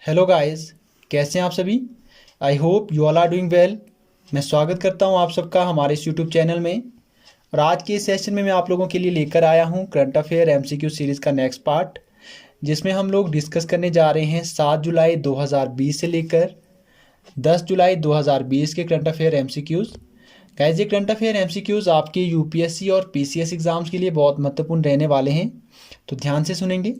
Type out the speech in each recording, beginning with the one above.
Hello guys, कैसे हैं आप सभी। I hope you all are doing well. मैं स्वागत करता हूं आप सबका हमारे इस यूट्यूब चैनल में। और आज के इस सेशन में मैं आप लोगों के लिए लेकर आया हूं करंट अफेयर एमसीक्यू सीरीज़ का नेक्स्ट पार्ट, जिसमें हम लोग डिस्कस करने जा रहे हैं 7 जुलाई 2020 से लेकर 10 जुलाई 2020 के करंट अफेयर एमसीक्यूज़। गाइस, ये करंट अफेयर एमसीक्यूज़ आपके यूपीएससी और पीसीएस एग्ज़ाम्स के लिए बहुत महत्वपूर्ण रहने वाले हैं, तो ध्यान से सुनेंगे।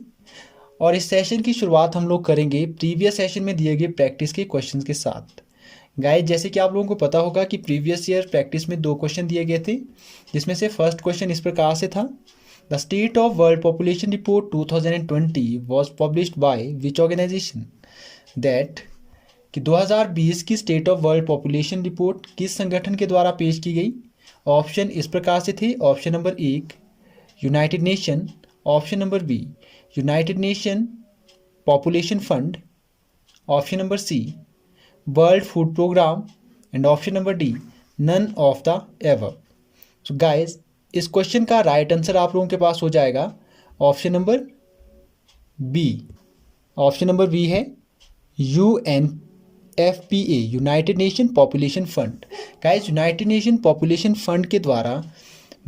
और इस सेशन की शुरुआत हम लोग करेंगे प्रीवियस सेशन में दिए गए प्रैक्टिस के क्वेश्चंस के साथ। गाइस, जैसे कि आप लोगों को पता होगा कि प्रीवियस ईयर प्रैक्टिस में 2 क्वेश्चन दिए गए थे, जिसमें से फर्स्ट क्वेश्चन इस प्रकार से था, the state of world population report 2020 was published by which organisation. That कि 2020 की state of world population report किस संगठन के द्वारा पेश की गई। ऑप्शन इस प्रकार से थे। Option number 1 united nation, option number B united nation population fund, option number C world food programme and option number D none of the ever. So guys, इस क्वेश्चन का राइट आंसर आप लोगों के पास हो जाएगा option number B. Option number B है UNFPA, united nation population fund. Guys, united nation population fund के द्वारा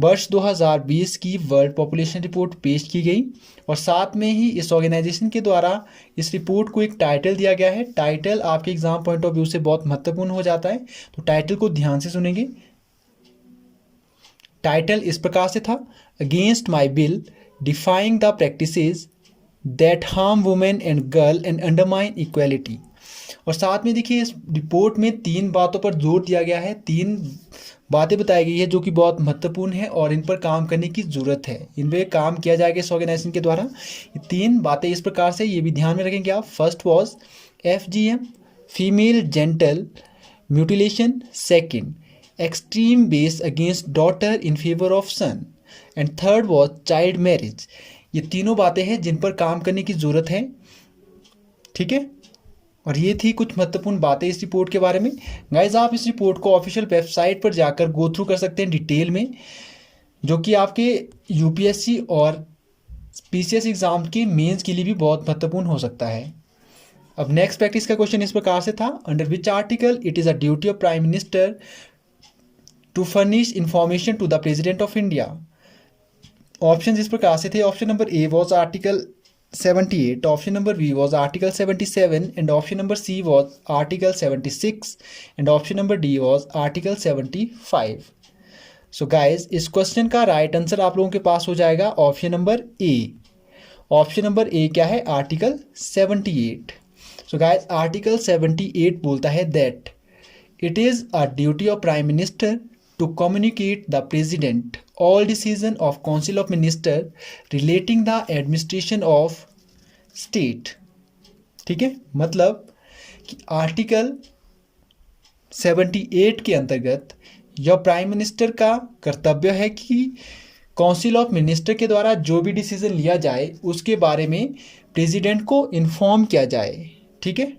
वर्ष 2020 की वर्ल्ड पॉपुलेशन रिपोर्ट पेश की गई, और साथ में ही इस ऑर्गेनाइजेशन के द्वारा इस रिपोर्ट को एक टाइटल दिया गया है। टाइटल आपके एग्जाम पॉइंट ऑफ व्यू से बहुत महत्वपूर्ण हो जाता है, तो टाइटल को ध्यान से सुनेंगे। टाइटल इस प्रकार से था, against my bill defying the practices that harm women and girl and undermine equality. और साथ में देखिए, इस रिपोर्ट में 3 बातों पर जोर दिया गया है, 3 बातें बताई गई है जो कि बहुत महत्वपूर्ण है और इन पर काम करने की ज़रूरत है। इन पर काम किया जाएगा इस ऑर्गेनाइजेशन के द्वारा। ये 3 बातें इस प्रकार से, ये भी ध्यान में रखेंगे आप। First was FGM, female genital mutilation. Second, extreme bias against daughter in favour of son. And third was child marriage. ये तीनों बातें हैं जिन पर काम करने की ज़रूरत है, ठीक है। और ये थी कुछ महत्वपूर्ण बातें इस रिपोर्ट के बारे में। गाइज, आप इस रिपोर्ट को ऑफिशियल वेबसाइट पर जाकर गो थ्रू कर सकते हैं डिटेल में, जो कि आपके यूपीएससी और पीसीएस एग्जाम के मेंस के लिए भी बहुत महत्वपूर्ण हो सकता है। अब नेक्स्ट प्रैक्टिस का क्वेश्चन इस प्रकार से था, under which article it is a duty of prime minister to furnish information to the president of India. Option इस प्रकार से थे। Option number A was article 78, option number B was article 77 and option number C was article 76 and option number D was article 75। So guys, इस question का right answer आप लोगों के पास हो जाएगा option number A. Option number ए क्या है? आर्टिकल 78। सो गाइज, आर्टिकल 78 बोलता है that it is a duty of prime minister to communicate the president all decision of council of minister relating the administration of state। ठीक है, मतलब कि article 78 के अंतर्गत यह प्राइम मिनिस्टर का कर्तव्य है कि काउंसिल ऑफ मिनिस्टर के द्वारा जो भी डिसीजन लिया जाए उसके बारे में प्रेसिडेंट को इन्फॉर्म किया जाए, ठीक है।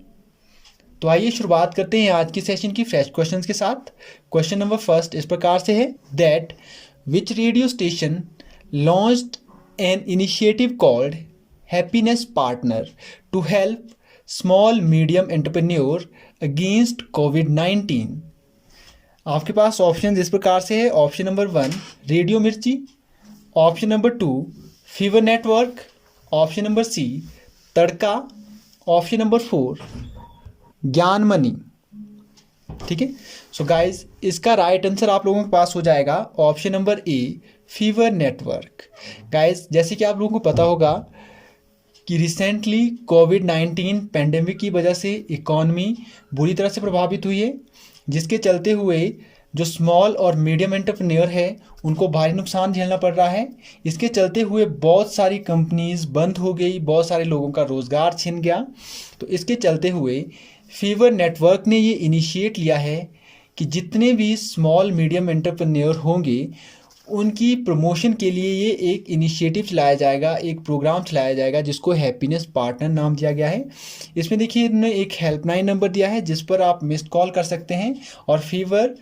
तो आइए शुरुआत करते हैं आज की सेशन की फ्रेश क्वेश्चंस के साथ। क्वेश्चन नंबर फर्स्ट इस प्रकार से है, that which radio station launched an initiative called happiness partner to help small medium entrepreneur against कोविड-19। आपके पास ऑप्शन इस प्रकार से है। Option number 1 radio Mirchi, option number 2 fever network, option number C Tadka, option number 4 Gyan money. ठीक है, सो गाइज, इसका राइट आंसर आप लोगों के पास हो जाएगा option number A fever network. Guys, जैसे कि आप लोगों को पता होगा कि रिसेंटली कोविड-19 पेंडेमिक की वजह से इकॉनमी बुरी तरह से प्रभावित हुई है, जिसके चलते हुए जो स्मॉल और मीडियम एंटरप्रेन्योर है उनको भारी नुकसान झेलना पड़ रहा है। इसके चलते हुए बहुत सारी कंपनीज बंद हो गई, बहुत सारे लोगों का रोज़गार छिन गया। तो इसके चलते हुए फीवर नेटवर्क ने ये इनिशिएट लिया है कि जितने भी स्मॉल मीडियम एंटरप्रेन्योर होंगे उनकी प्रमोशन के लिए ये एक इनिशिएटिव चलाया जाएगा, एक प्रोग्राम चलाया जाएगा जिसको हैप्पीनेस पार्टनर नाम दिया गया है। इसमें देखिए इन्होंने एक हेल्पलाइन नंबर दिया है जिस पर आप मिस्ड कॉल कर सकते हैं और फीवर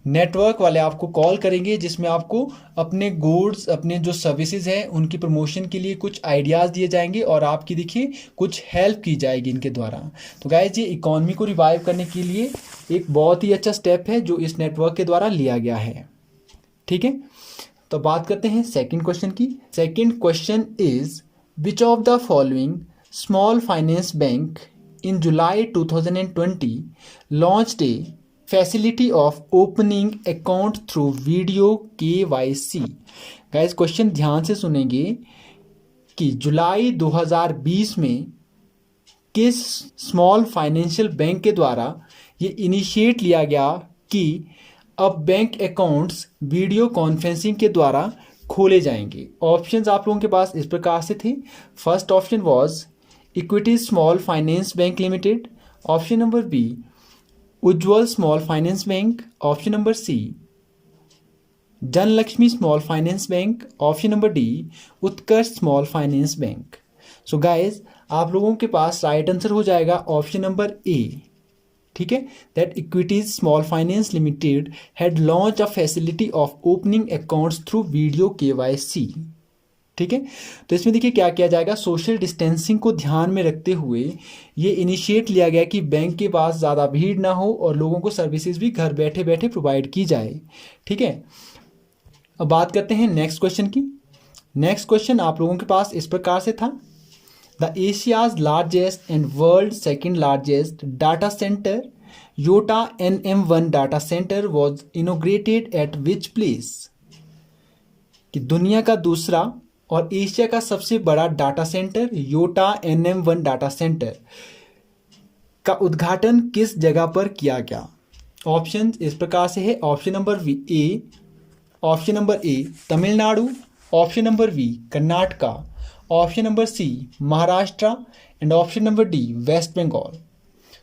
नेटवर्क वाले आपको कॉल करेंगे, जिसमें आपको अपने गुड्स, अपने जो सर्विसेज हैं उनकी प्रमोशन के लिए कुछ आइडियाज़ दिए जाएंगे और आपकी देखिए कुछ हेल्प की जाएगी इनके द्वारा। तो गाइज ये इकॉनमी को रिवाइव करने के लिए एक बहुत ही अच्छा स्टेप है जो इस नेटवर्क के द्वारा लिया गया है। ठीक है, तो बात करते हैं सेकंड क्वेश्चन की। Second question is which of the following small finance bank in July 2020 launched a facility of opening account through video KYC। Guys question ध्यान से सुनेंगे कि जुलाई 2020 में किस स्मॉल फाइनेंशियल बैंक के द्वारा ये इनिशिएट लिया गया कि अब बैंक अकाउंट्स वीडियो कॉन्फ्रेंसिंग के द्वारा खोले जाएंगे। ऑप्शंस आप लोगों के पास इस प्रकार से थे। First option was equity small finance bank limited, option number B Ujjwal small finance bank, option number C Dhanlaxmi small finance bank, option number D Utkarsh small finance bank. So guys आप लोगों के पास राइट आंसर हो जाएगा ऑप्शन नंबर ए। ठीक है, that equities small finance limited had launch a facility of opening accounts through video KYC। ठीक है, तो इसमें देखिए क्या किया जाएगा, सोशल डिस्टेंसिंग को ध्यान में रखते हुए ये इनिशिएट लिया गया कि बैंक के पास ज़्यादा भीड़ ना हो और लोगों को सर्विसेज भी घर बैठे बैठे प्रोवाइड की जाए। ठीक है, अब बात करते हैं नेक्स्ट क्वेश्चन की। नेक्स्ट क्वेश्चन आप लोगों के पास इस प्रकार से था, the Asia's largest and world second largest data centre Yotta NM1 data centre was inaugurated at which place. कि दुनिया का दूसरा और एशिया का सबसे बड़ा data centre Yotta NM1 data centre का उद्घाटन किस जगह पर किया गया। ऑप्शन इस प्रकार से है, option number A Tamil Nadu, option number B Karnataka, option number C Maharashtra and option number D west Bengal.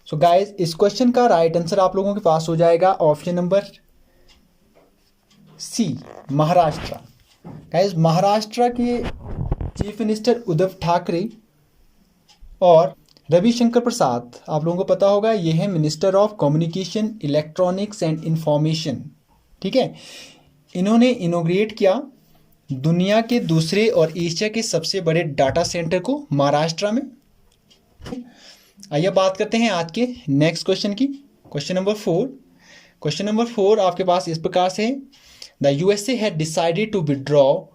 So guys इस क्वेश्चन का राइट आंसर आप लोगों के पास हो जाएगा option number C Maharashtra. Guys Maharashtra के चीफ मिनिस्टर उद्धव ठाकरे और रविशंकर प्रसाद आप लोगों को पता होगा ये है minister of communication electronics and information. ठीक है, इन्होंने इनोग्रेट किया दुनिया के दूसरे और एशिया के सबसे बड़े डाटा सेंटर को महाराष्ट्र में। आइए बात करते हैं आज के नेक्स्ट क्वेश्चन की। क्वेश्चन नंबर 4 आपके पास इस प्रकार से है, The USA had decided to withdraw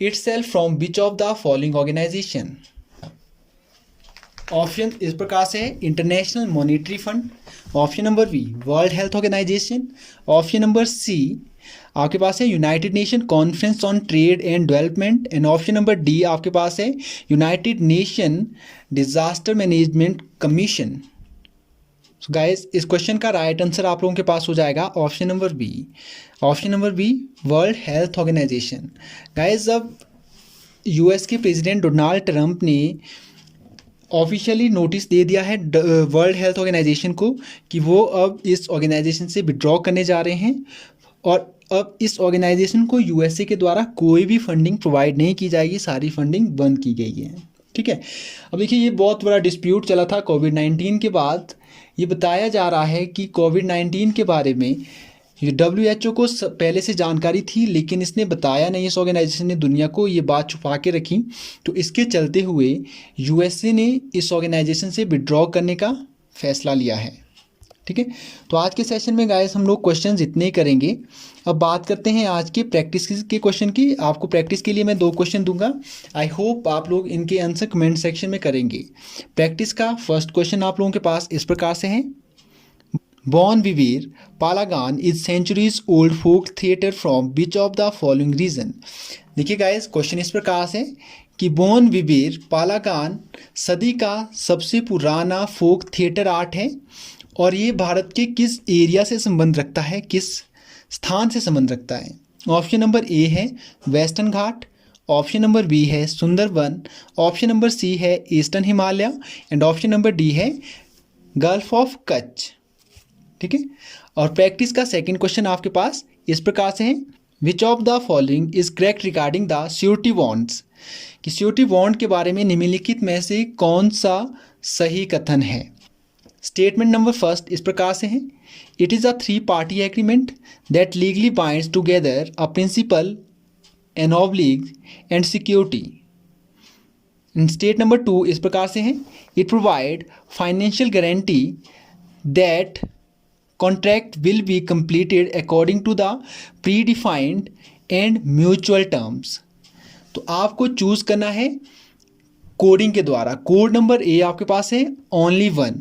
itself from which of the following organization? Option इस प्रकार से है, international monetary fund, option number B world health organisation, option number C आपके पास है united nation conference on trade and development and option number D आपके पास है united nation disaster management commission. Guys इस क्वेश्चन का राइट आंसर आप लोगों के पास हो जाएगा option number B world health organisation. Guys अब यूएस के प्रेसिडेंट डोनाल्ड ट्रंप ने ऑफिशियली नोटिस दे दिया है वर्ल्ड हेल्थ ऑर्गेनाइजेशन को कि वो अब इस ऑर्गेनाइजेशन से विड्रॉ करने जा रहे हैं और अब इस ऑर्गेनाइजेशन को यूएसए के द्वारा कोई भी फंडिंग प्रोवाइड नहीं की जाएगी, सारी फंडिंग बंद की गई है। ठीक है, अब देखिए ये बहुत बड़ा डिस्प्यूट चला था कोविड-19 के बाद। ये बताया जा रहा है कि कोविड-19 के बारे में WHO को पहले से जानकारी थी, लेकिन इसने बताया नहीं, इस ऑर्गेनाइजेशन ने दुनिया को ये बात छुपा के रखी। तो इसके चलते हुए यूएसए ने इस ऑर्गेनाइजेशन से विड्रॉ करने का फैसला लिया है। ठीक है, तो आज के सेशन में गाइस हम लोग क्वेश्चंस इतने ही करेंगे। अब बात करते हैं आज के प्रैक्टिस के क्वेश्चन की। आपको प्रैक्टिस के लिए मैं 2 क्वेश्चन दूंगा। आई होप आप लोग इनके आंसर कमेंट सेक्शन में करेंगे। प्रैक्टिस का फर्स्ट क्वेश्चन आप लोगों के पास इस प्रकार से है, Bon Vivir Palagan is centuries old folk theatre from which of the following reason? देखिए गाइस क्वेश्चन इस प्रकार से कि बोन विवीर पालागान सदी का सबसे पुराना फोक थिएटर आर्ट है और ये भारत के किस एरिया से संबंध रखता है, किस स्थान से संबंध रखता है। ऑप्शन नंबर ए है वेस्टर्न घाट, ऑप्शन नंबर बी है सुंदरबन, ऑप्शन नंबर सी है eastern Himalaya and option number D है गल्फ ऑफ कच्छ। ठीक है, और प्रैक्टिस का सेकंड क्वेश्चन आपके पास इस प्रकार से है, which of the following is correct regarding the surety bonds, कि श्योरिटी बॉन्ड के बारे में निम्नलिखित में से कौन सा सही कथन है। स्टेटमेंट नंबर फर्स्ट इस प्रकार से है, it is a 3 party agreement that legally binds together a principal, an obligee and security. State number 2 इस प्रकार से है, it provide financial guarantee that contract will be completed according to the predefined and mutual terms. तो आपको choose करना है coding के द्वारा। कोड नंबर ए आपके पास है ओनली 1,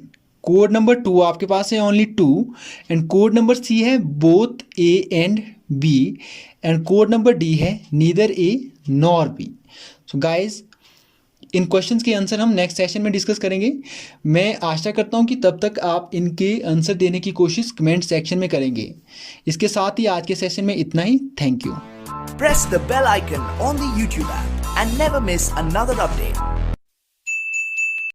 कोड नंबर 2 आपके पास है only 2 and code number C है both A and B and code number D है neither A nor B. So guys इन क्वेश्चंस के आंसर हम नेक्स्ट सेशन में डिस्कस करेंगे। मैं आशा करता हूं कि तब तक आप इनके आंसर देने की कोशिश कमेंट सेक्शन में करेंगे। इसके साथ ही आज के सेशन में इतना ही। Thank you. Press the bell icon on the YouTube app and never miss another update.